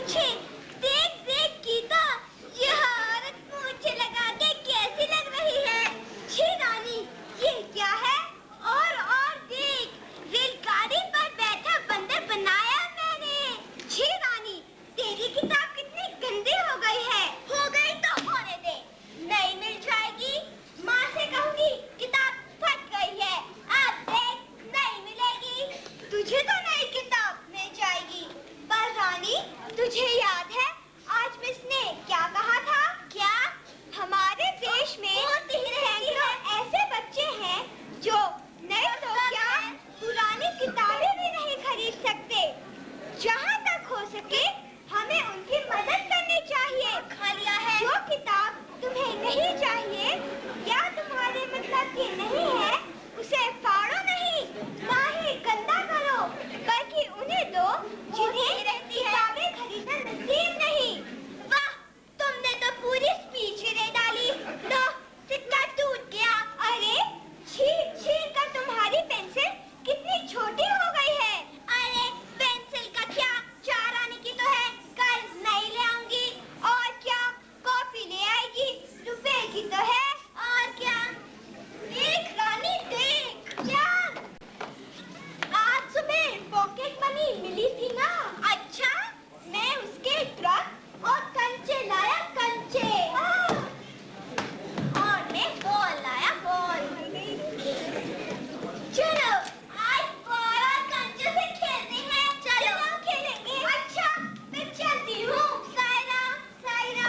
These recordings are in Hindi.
छी, देख देख गीता, यह औरत मूंछें लगा के कैसी लग रही है। छी रानी, ये क्या है? और देख, रेलगाड़ी पर बैठा बंदर बनाया मैंने। छी रानी, तेरी किताब कितनी गंदी हो गई है। हो गई तो होने दे, नई मिल जाएगी। माँ से कहूँगी किताब फट गई है, अब देख नई मिलेगी। तुझे तो नई किताब मिल जाएगी, पर रानी तुझे याद है आज मिस ने क्या कहा था? क्या? हमारे देश में सैकड़ों ऐसे बच्चे हैं जो नई तो क्या पुरानी किताबें भी नहीं खरीद सकते। जहाँ तक हो सके हमें उनकी मदद करनी चाहिए। खा लिया है। जो किताब तुम्हें नहीं चाहिए या तुम्हारे मतलब की नहीं है, उसे फाड़ो नहीं, ना ही गंदा करो, बल्कि उन्हें दो जिन्हें किताबें खरीदना नसीब नहीं। वाह, तुमने तो पूरी स्पीच ही दे डाली। लो, सिक्का टूट गया। अरे छील कर तुम्हारी पेंसिल कितनी छोटी हो गई है। अरे पेंसिल का क्या, 4 आने की तो है, कल नई ले आऊंगी। और क्या, कॉफी ले आएगी, रुपए की तो है। और क्या, देख रानी देख। क्या? आज सुबह पॉकेट मनी मिली थी ना। अच्छा, मैं उसके ट्रक और कंचे लाया, कंचे। और मैं बॉल लाया, बॉल। चलो आज बॉल और कंचे से खेलते हैं। चलो खेलेंगे। अच्छा, मैं चलती हूँ। सायरा, सायरा।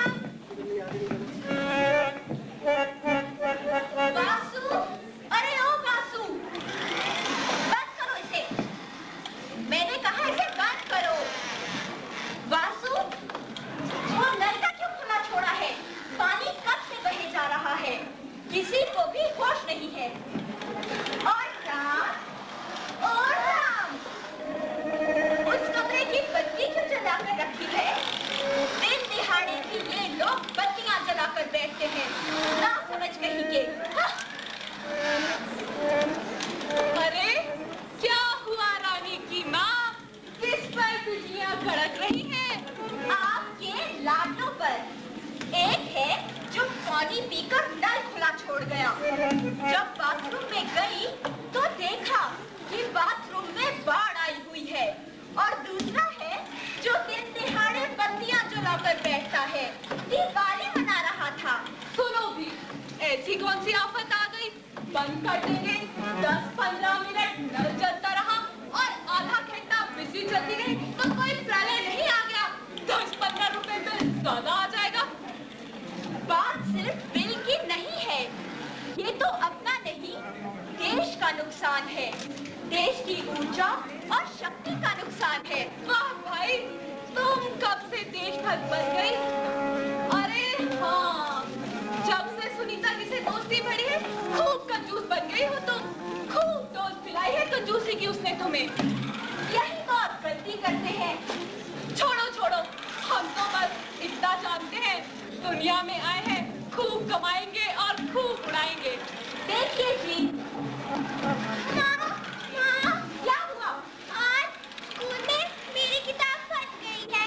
बासु, अरे ओ बासु, बंद करो इसे। मैंने कहा इसे बंद करो। बासु, वो नल का क्यों खुला छोड़ा है? पानी कब से बहे जा रहा है, किसी को भी होश नहीं है। और राम, और राम, उस कमरे की बत्ती क्यों जला कर रखी है? दिन दिहाड़े भी ये लोग बत्तियां जलाकर बैठते हैं, ना समझ कहीं के। अरे क्या हुआ रानी की माँ, किस पर बिजलियां कड़क रही हैं? आपके लाडलों पर। एक है जो पानी पीकर नल खुला छोड़ गया। जब बाथरूम में गई तो देखा कि बाथरूम में बाढ़ आई हुई है। और दूसरा है जो दिन दिहाड़े बत्तियां जलाकर बैठता है, दिवाली मना रहा था। सुनो भी, ऐसी कौन सी आफत आ गई? बंद कर देंगे, 10-15 मिनट नल जलता रहा और आधा घंटा बिजली चलती रही तो कोई प्रलय नहीं आ गया। 10-15 रुपए बिल ज्यादा आ जाएगा। बात सिर्फ बिल की नहीं है, ये तो अपना नहीं देश का नुकसान है, देश की ऊर्जा और शक्ति का नुकसान है। वाह भाई, तुम कब से देशभक्त बन गई? अरे हाँ, जब से सुनीता जी से दोस्ती बढ़ी है, खूब कंजूस बन गई हो तुम। खूब डोज पिलाई है कंजूसी की उसने तुम्हें। यही तो आप गलती करते हैं। छोड़ो, हम तो बस इतना जानते हैं, दुनिया में आए हैं, खूब कमाएंगे और खूब उड़ाएंगे। देखिए जी। माँ, क्या हुआ? आज स्कूल में मेरी किताब फट गई है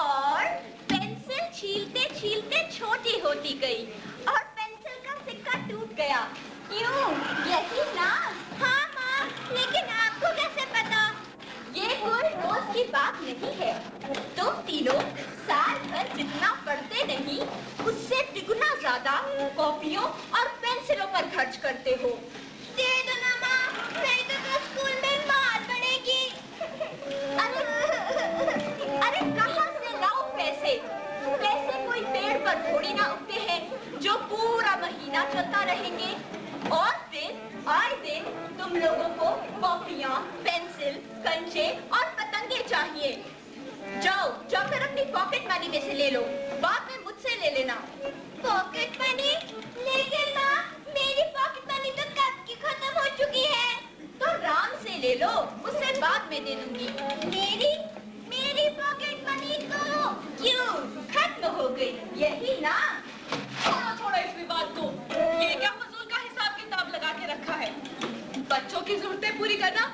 और पेंसिल छीलते छीलते छोटी होती गई और पेंसिल का सिक्का टूट गया। क्यों? यही ना? हाँ माँ, लेकिन आपको कैसे पता? ये कोई रोज की बात नहीं है। तुम तीनों साल भर जितना पढ़ते नहीं, उससे तिगुना ज्यादा कॉपियों और पेंसिलों पर खर्च करते हो। दे दो ना माँ, नहीं तो स्कूल में मार पड़ेगी। अरे कहाँ से लाओ पैसे? पैसे कोई पेड़ पर थोड़ी ना उगते हैं जो पूरा महीना चलता रहेंगे। और फिर आए दिन तुम लोगों को कॉपियाँ, पेंसिल, कंचे और पतंगे चाहिए। जाओ फिर अपनी पॉकेट मनी में से ले लो, बाद में मुझसे ले लेना। Pocket money? लेकिन माँ, मेरी पॉकेट मनी तो कब की खत्म हो चुकी है। तो राम से ले लो, उससे बाद में दे दूंगी। मेरी पॉकेट मनी तो क्यों खत्म हो गई? यही ना? छोड़ो इस विवाद को। ये क्या फजूल का हिसाब किताब लगा के रखा है? बच्चों की जरूरतें पूरी करना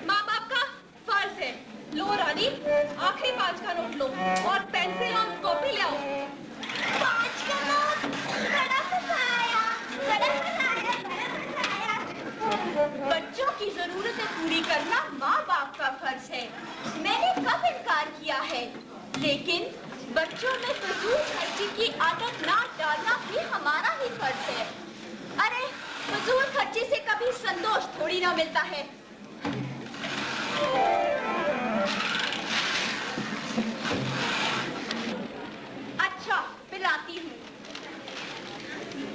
माँ बाप का फर्ज है। लो रानी, आखिरी 5 का नोट लो और पेंसिल और कॉपी ले आओ। 5 का नोट, बड़ा मजा आया, बड़ा मजा आया, बड़ा मजा आया। बच्चों की जरूरतें पूरी करना माँ बाप का फर्ज है। मैंने कब इनकार किया है? लेकिन बच्चों में फजूल खर्ची की आदत ना डालना भी हमारा ही फर्ज है। अरे फजूल खर्ची से कभी संतोष थोड़ी ना मिलता है। अच्छा पिलाती हूँ।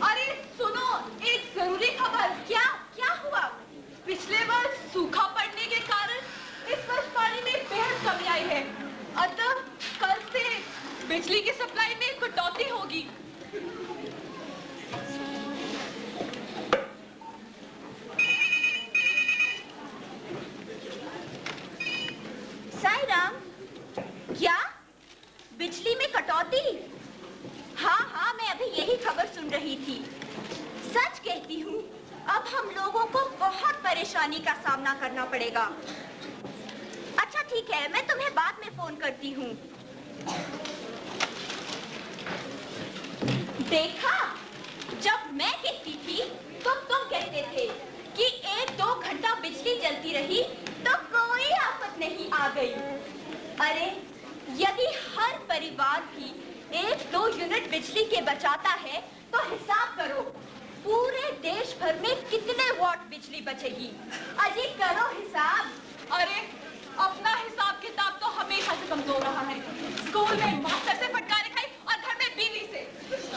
अरे सुनो, एक जरूरी खबर। क्या क्या हुआ? पिछले वर्ष सूखा पड़ने के कारण इस वर्ष पानी में बेहद कमी आई है। अतः कल से बिजली की सप्लाई में कटौती होगी। साईं राम, क्या बिजली में कटौती? हाँ, मैं अभी यही खबर सुन रही थी। सच कहती हूँ, अब हम लोगों को बहुत परेशानी का सामना करना पड़ेगा। अच्छा ठीक है, मैं तुम्हें बाद में फोन करती हूँ। देखा, जब मैं कहती थी तो तुम कहते थे कि 1-2 घंटा बिजली जलती रही तो कोई आफत नहीं आ गई। अरे यदि हर परिवार भी 1-2 यूनिट बिजली के बचाता है तो हिसाब करो पूरे देश भर में कितने वॉट बिजली बचेगी। अजी करो हिसाब। अरे अपना हिसाब किताब तो हमेशा से कमजोर रहा है। स्कूल में मास्टर से फटकारे खाई और घर में बीवी से।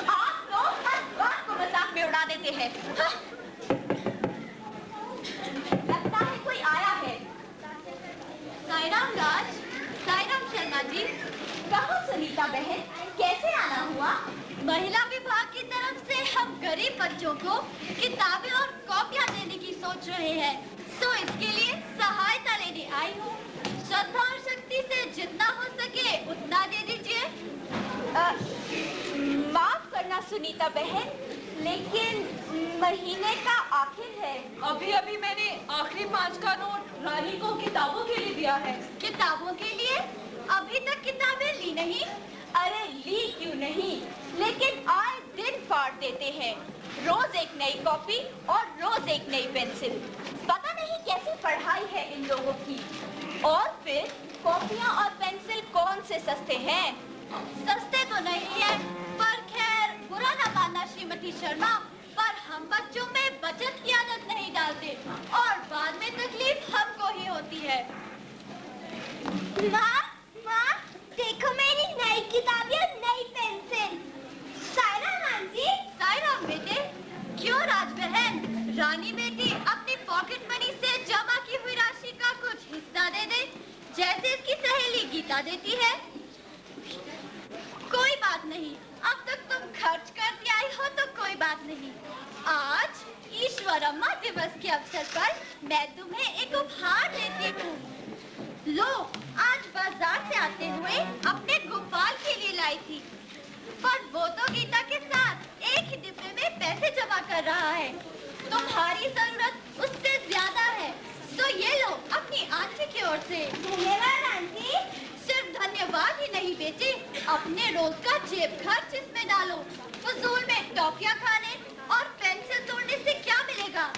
आप लोग हर बात को मजाक में उड़ा देते हैं। हाँ। लगता है कोई आया है। साईराम राज, साईराम शर्मा जी। कहो सुनीता बहन, कैसे आना हुआ? महिला विभाग की तरफ से हम गरीब बच्चों को किताबें और कॉपियां देने की सोच रहे हैं, तो इसके लिए सहायता लेने आई हूँ। श्रद्धा और शक्ति से जितना हो सके उतना दे दीजिए। माफ करना सुनीता बहन, लेकिन महीने का आखिर है। अभी अभी मैंने आखिरी 5 का नोट रानी को किताबों के लिए दिया है। किताबों के लिए? अभी तक किताबें ली नहीं? अरे ली क्यों नहीं, लेकिन आए दिन फाड़ देते हैं। रोज एक नई कॉपी और रोज एक नई पेंसिल। पता नहीं कैसी पढ़ाई है इन लोगों की। और फिर कॉपियाँ और पेंसिल कौन से सस्ते हैं? सस्ते तो नहीं है, पर खैर बुरा न मानना श्रीमती शर्मा, पर हम बच्चों में बचत की आदत नहीं डालते और बाद में तकलीफ हमको ही होती है। माँ, देखो मेरी नई किताबें और नई पेंसिल। साईराम जी। साईराम बेटे। क्यों राज बहन, रानी बेटी अपनी पॉकेट मनी से जमा की हुई राशि का कुछ हिस्सा दे दे, जैसे इसकी सहेली गीता देती है। कोई बात नहीं, अब तक तुम खर्च करती आई हो तो कोई बात नहीं। आज ईश्वरम्मा दिवस के अवसर पर मैं तुम्हें एक उपहार देती हूँ। लो, आज बाजार से आते हुए अपने गोपाल के लिए लाई थी, पर वो तो गीता के साथ एक ही डिब्बे में पैसे जमा कर रहा है। तुम्हारी जरूरत उससे ज्यादा है, तो ये लो अपनी आंटी की ओर से। धन्यवाद आंटी। सिर्फ धन्यवाद ही नहीं बेटे, अपने रोज का जेब खर्च इसमें डालो। फजूल में टॉफियाँ खाने और पेंसिल तोड़ने से क्या मिलेगा?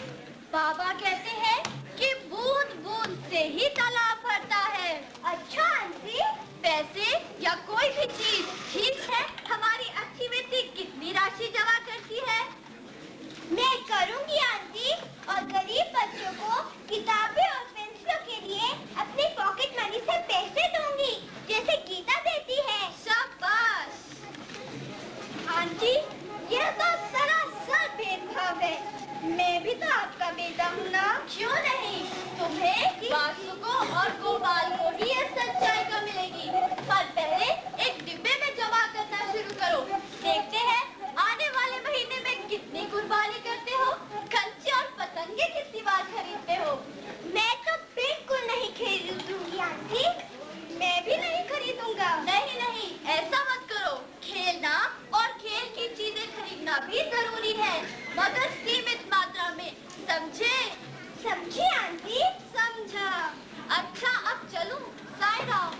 बाबा कहते हैं कि बूंद बूंद से ही तालाब भरता है। अच्छा आंटी, पैसे या कोई भी चीज ठीक है, हमारी अच्छी बेटी कितनी राशि जमा करती है? मैं करूंगी आंटी, और गरीब बच्चों को किताबें और पेंसिलों के लिए अपनी पॉकेट मनी से पैसे दूंगी, जैसे गीता देती है। शाबाश आंटी, यह तो सरासर भेदभाव है। मैं भी तो आपका बेटा हूँ ना। क्यों नहीं, तुम्हें बासु को और गोपाल को ही यह सच्चाई का मिलेगी। पर पहले एक डिब्बे में जमा करना शुरू करो, देखते हैं आने वाले महीने में कितनी कुर्बानी करते हो, कंचे और पतंगे कितनी बार खरीदते हो। मैं तो बिल्कुल नहीं खरीदूंगी आंटी, मैं भी नहीं खरीदूंगा। नहीं, ऐसा मत करो। खेलना और खेल की चीजें खरीदना भी जरूरी है, मगर सीमित मात्रा में, समझे आंटी? समझा। अच्छा अब चलूं? साईं राम।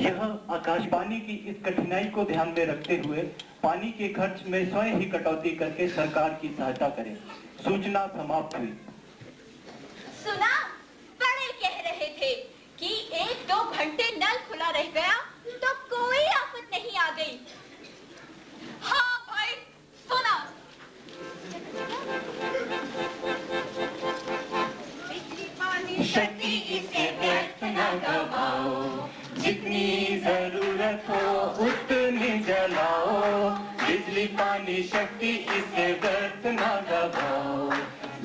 यह आकाशवाणी की इस कठिनाई को ध्यान में रखते हुए पानी के खर्च में स्वयं ही कटौती करके सरकार की सहायता करे। सूचना समाप्त हुई। सुना, बड़े कह रहे थे कि 1-2 घंटे नल खुला रह गया तो कोई आफत नहीं आ गई। हाँ भाई, सुना। बिजली पानी शक्ति इसे व्यर्थ न गवाओ, जितनी जरूरत हो उतनी जलाओ। बिजली पानी शक्ति इसे व्यर्थ न गवाओ,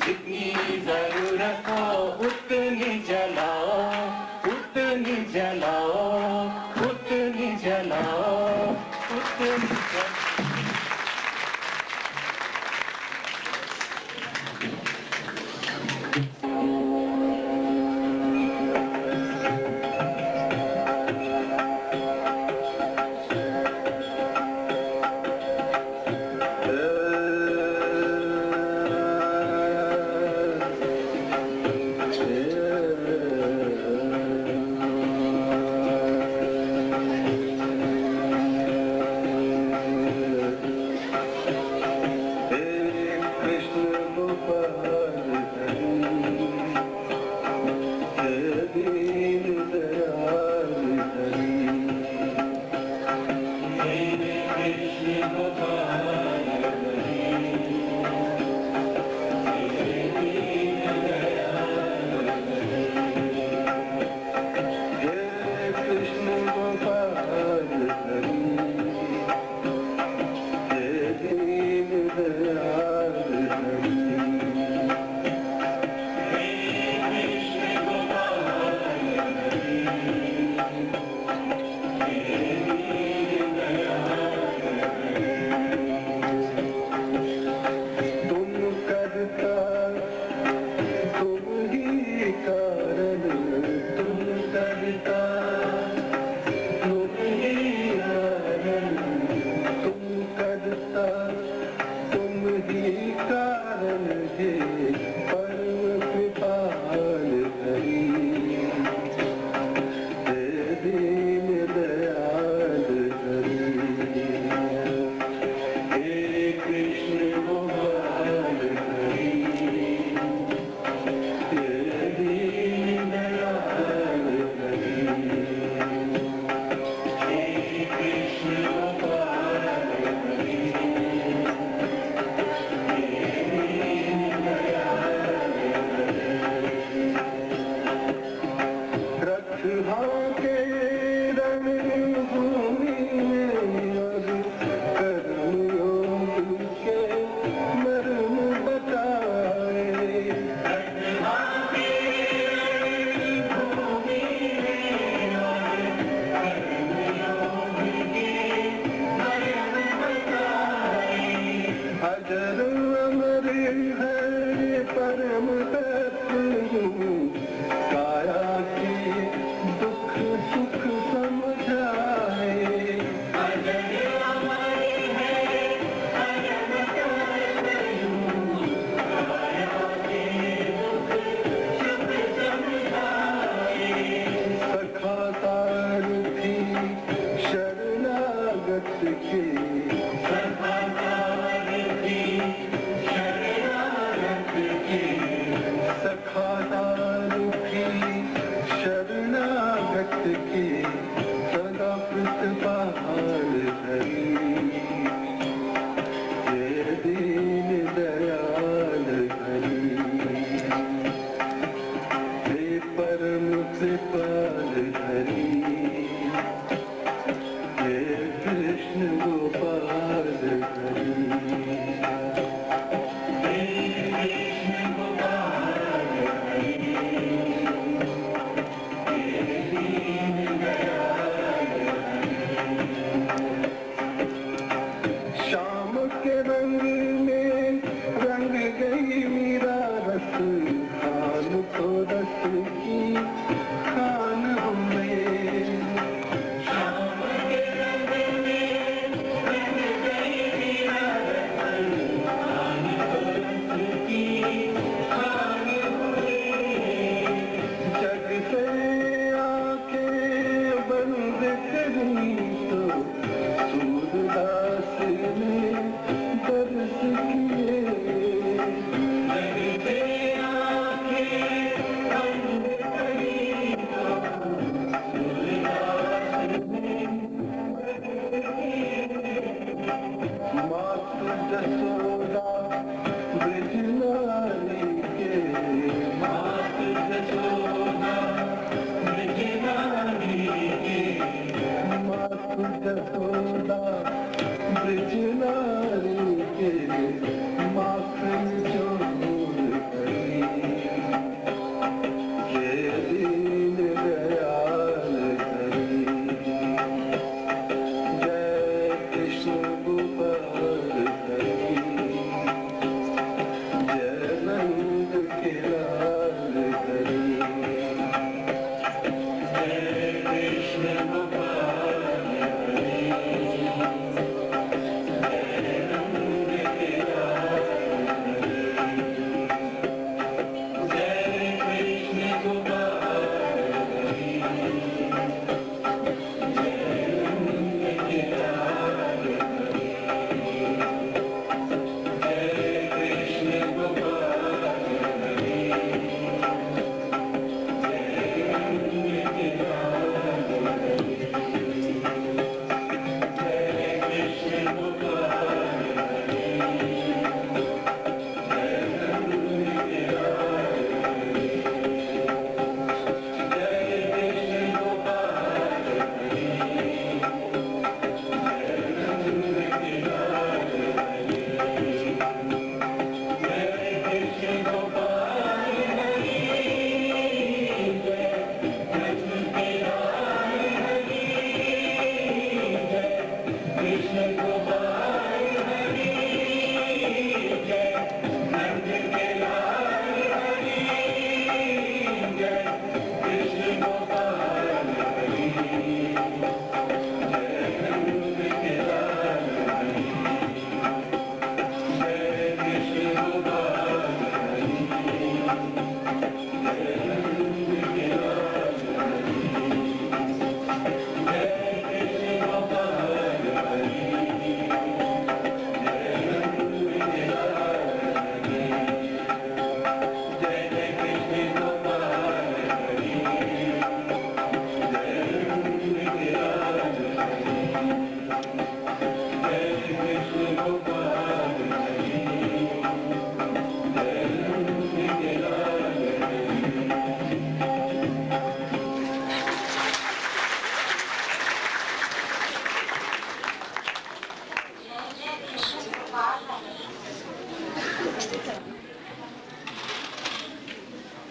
जितनी जरूरत हो उतनी जलाओ, उतनी जलाओ, उतनी जलाओ, उतनी जलाओ।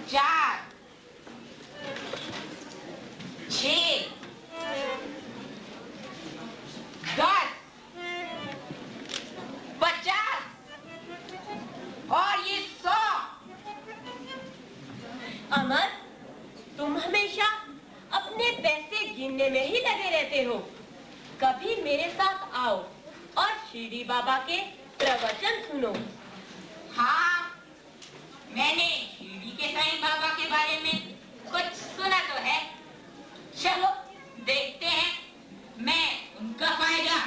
4 6 10 50 और ये 100। अमर, तुम हमेशा अपने पैसे गिनने में ही लगे रहते हो। कभी मेरे साथ आओ और शिरडी बाबा के प्रवचन सुनो। हाँ, मैंने शिरडी के साईं बाबा के बारे में कुछ सुना तो है। चलो देखते हैं मैं उनका फायदा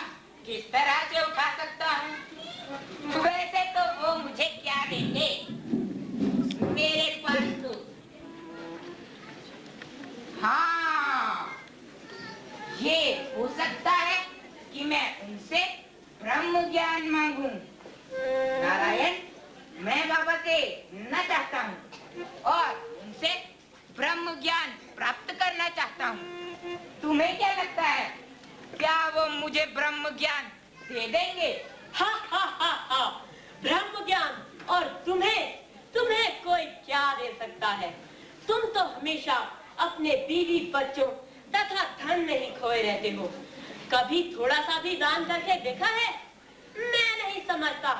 किस तरह से उठा सकता हूँ। वैसे तो वो मुझे क्या देंगे, मेरे पास तो हाँ, ये हो सकता है कि मैं उनसे ब्रह्म ज्ञान मांगूं। नारायण, मैं बाबा से मिलना चाहता हूँ और उनसे ब्रह्म ज्ञान प्राप्त करना चाहता हूँ। तुम्हें क्या लगता है, क्या वो मुझे ब्रह्म ज्ञान दे देंगे? हा हा हा हा, ब्रह्म ज्ञान और तुम्हें कोई क्या दे सकता है? तुम तो हमेशा अपने बीवी बच्चों तथा धन में ही खोए रहते हो। कभी थोड़ा सा भी दान करके देखा है? मैं नहीं समझता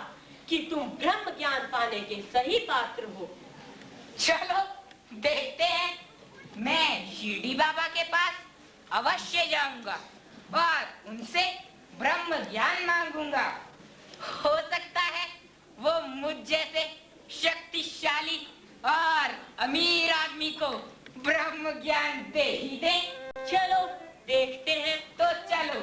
कि तुम ब्रह्म ज्ञान पाने के सही पात्र हो। चलो देखते हैं, मैं शिरडी बाबा के पास अवश्य जाऊंगा और उनसे ब्रह्म ज्ञान मांगूंगा। हो सकता है वो मुझ जैसे शक्तिशाली और अमीर आदमी को ब्रह्म ज्ञान दे ही दे। चलो देखते हैं। तो चलो।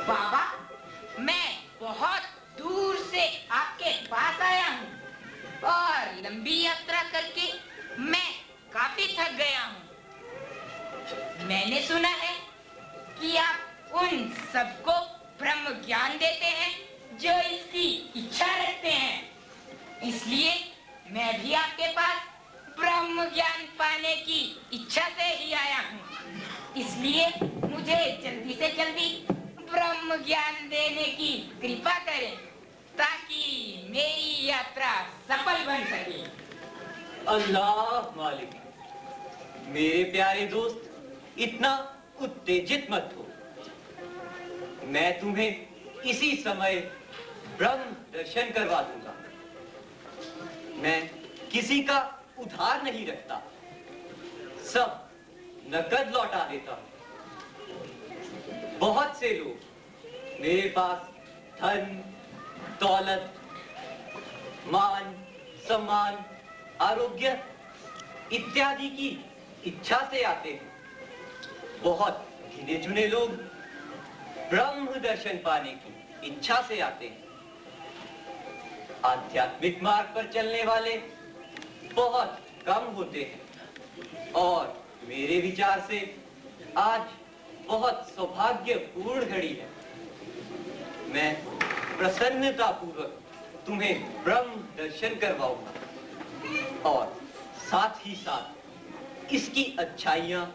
बाबा, मैं बहुत दूर से आपके पास आया हूँ और लंबी यात्रा करके मैं काफी थक गया हूँ। मैंने सुना है कि आप उन सबको ब्रह्म ज्ञान देते हैं जो इसकी इच्छा रखते हैं, इसलिए मैं भी आपके पास ब्रह्म ज्ञान पाने की इच्छा से ही आया हूँ। इसलिए मुझे जल्दी से जल्दी ब्रह्म ज्ञान देने की कृपा करें ताकि मेरी यात्रा सफल बन सके। अल्लाह मालिक, मेरे प्यारे दोस्त, इतना उत्तेजित मत हो। मैं तुम्हें इसी समय ब्रह्म दर्शन करवा दूंगा। मैं किसी का उधार नहीं रखता, सब नकद लौटा देता हूं। बहुत से लोग मेरे पास धन, दौलत, मान, सम्मान, आरोग्य इत्यादि की इच्छा से आते हैं। बहुत गिने चुने लोग ब्रह्म दर्शन पाने की इच्छा से आते हैं। आध्यात्मिक मार्ग पर चलने वाले बहुत कम होते हैं और मेरे विचार से आज बहुत सौभाग्यपूर्ण घड़ी है। मैं प्रसन्नतापूर्वक तुम्हें ब्रह्म दर्शन करवाऊंगा और साथ ही साथ इसकी अच्छाइयां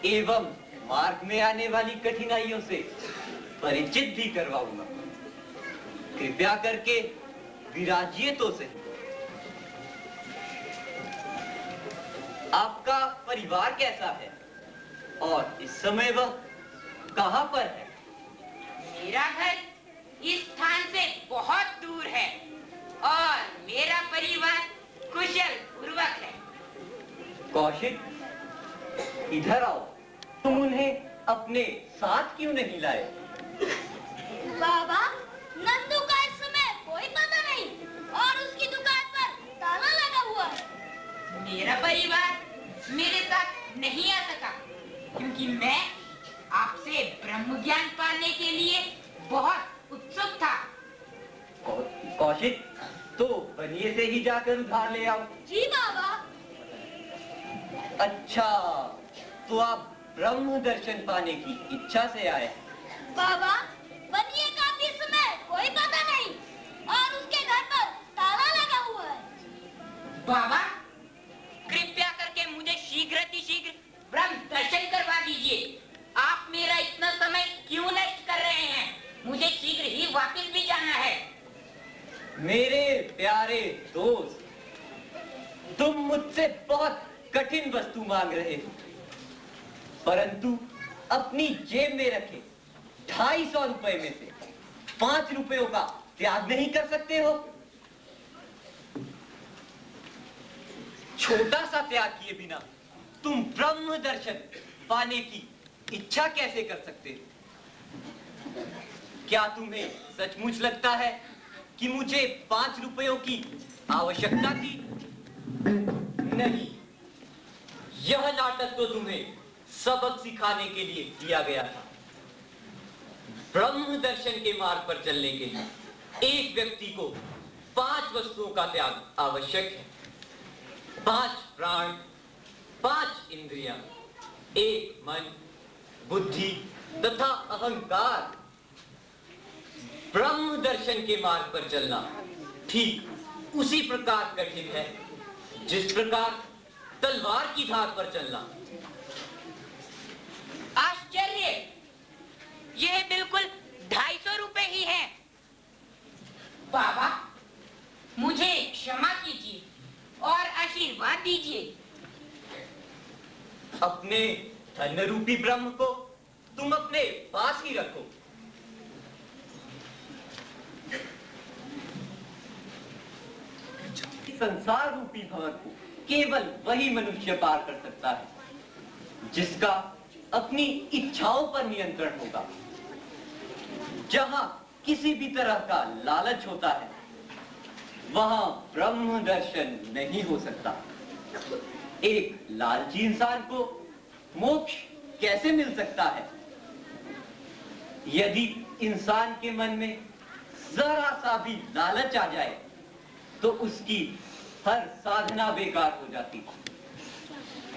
एवं मार्ग में आने वाली कठिनाइयों से परिचित भी करवाऊंगा। कृपया करके विराजिए तो सही। आपका परिवार कैसा है और इस समय वह कहां पर है? मेरा घर इस स्थान से बहुत दूर है और मेरा परिवार कुशल पूर्वक है। कौशिक, इधर आओ। तुम उन्हें अपने साथ क्यों नहीं लाए? बाबा, नंदू का इस समय कोई पता नहीं और उसकी दुकान पर ताला लगा हुआ है। मेरा परिवार मेरे साथ नहीं आ सका क्योंकि मैं आपसे ब्रह्म ज्ञान पाने के लिए बहुत उत्सुक था। कौशिक, तो बनिए से ही जाकर उधार ले आओ। जी बाबा। अच्छा, तो आप ब्रह्म दर्शन पाने की इच्छा से आए। बाबा, बनिए का भी समय कोई पता नहीं और उसके घर पर ताला लगा हुआ है। बाबा, कृपया करके मुझे शीघ्र ब्रह्म दर्शन करवा दीजिए। आप मेरा इतना समय क्यों नष्ट कर रहे हैं? मुझे शीघ्र ही वापस भी जाना है। मेरे प्यारे दोस्त, तुम मुझसे बहुत कठिन वस्तु मांग रहे हो, परंतु अपनी जेब में रखे 250 रुपए में से 5 रुपयों का त्याग नहीं कर सकते हो। छोटा सा त्याग किए बिना तुम ब्रह्म दर्शन पाने की इच्छा कैसे कर सकते हो? क्या तुम्हें सचमुच लगता है कि मुझे 5 रुपयों की आवश्यकता थी? नहीं, यह नाटक तो तुम्हें सबक सिखाने के लिए किया गया था। ब्रह्म दर्शन के मार्ग पर चलने के लिए एक व्यक्ति को 5 वस्तुओं का त्याग आवश्यक है। 5 प्राण, 5 इंद्रियां, 1 मन, बुद्धि तथा अहंकार। ब्रह्म दर्शन के मार्ग पर चलना ठीक उसी प्रकार कठिन है जिस प्रकार तलवार की धार पर चलना। आश्चर्य, यह बिल्कुल 250 रुपए ही है। बाबा, मुझे क्षमा कीजिए और आशीर्वाद दीजिए। अपने धन रूपी ब्रह्म को तुम अपने पास ही रखो। संसार रूपी भंवर को केवल वही मनुष्य पार कर सकता है जिसका अपनी इच्छाओं पर नियंत्रण होगा। जहां किसी भी तरह का लालच होता है, वहां ब्रह्म दर्शन नहीं हो सकता। एक लालची इंसान को मोक्ष कैसे मिल सकता है? यदि इंसान के मन में जरा सा भी लालच आ जाए तो उसकी हर साधना बेकार हो जाती है।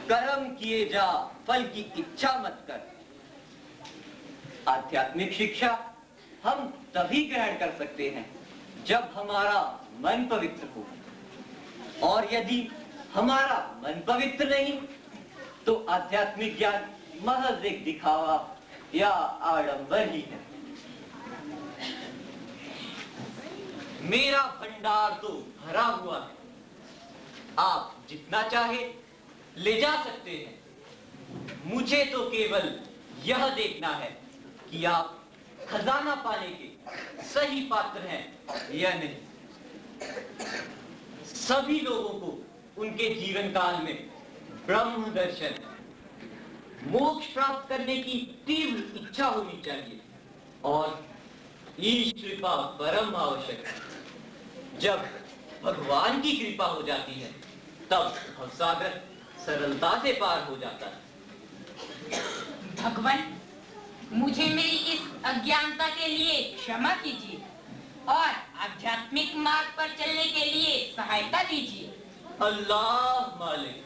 कर्म किए जा, फल की इच्छा मत कर। आध्यात्मिक शिक्षा हम तभी ग्रहण कर सकते हैं जब हमारा मन पवित्र हो, और यदि हमारा मन पवित्र नहीं तो आध्यात्मिक ज्ञान महज एक दिखावा या आडंबर ही है। मेरा भंडार तो भरा हुआ है, आप जितना चाहे ले जा सकते हैं। मुझे तो केवल यह देखना है कि आप खजाना पाने के सही पात्र हैं या नहीं। सभी लोगों को उनके जीवन काल में ब्रह्म दर्शन, मोक्ष प्राप्त करने की तीव्र इच्छा होनी चाहिए, और ईश कृपा परम आवश्यक है। जब भगवान की कृपा हो जाती है तब भवसागर सरलता से पार हो जाता है। भगवान, मुझे मेरी इस अज्ञानता के लिए क्षमा कीजिए और आध्यात्मिक मार्ग पर चलने के लिए सहायता दीजिए। अल्लाह मालिक।